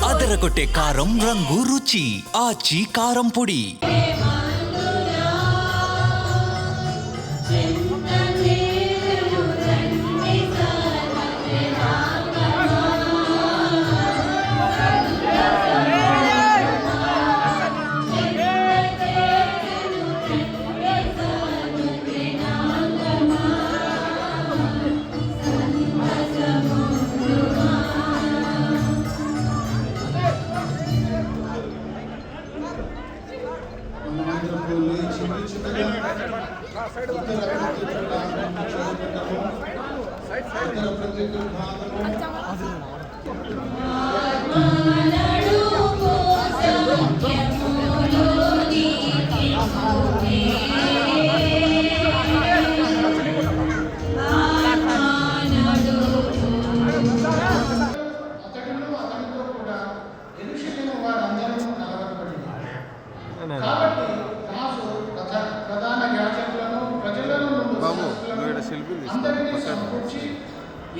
అదరగొట్టే కారం రంగు రుచి ఆచి కారం పొడి.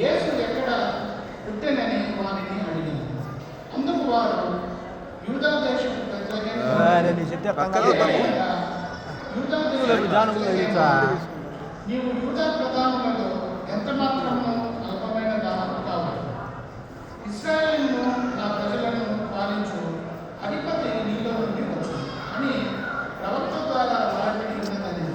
యేసు ఎక్కడ పుట్టెనని వారిని అడిగింది. అందుకు వారు యూదా దేశపు నీవు యూదా ప్రధానులలో ఎంత మాత్రము అల్పమైన దానము కావు. ఇశ్రాయేలును నా ప్రజలను పాలించు అధిపతి నీలో నుండి వచ్చు అని ప్రవక్త ద్వారా వాడిని ఉన్నదని.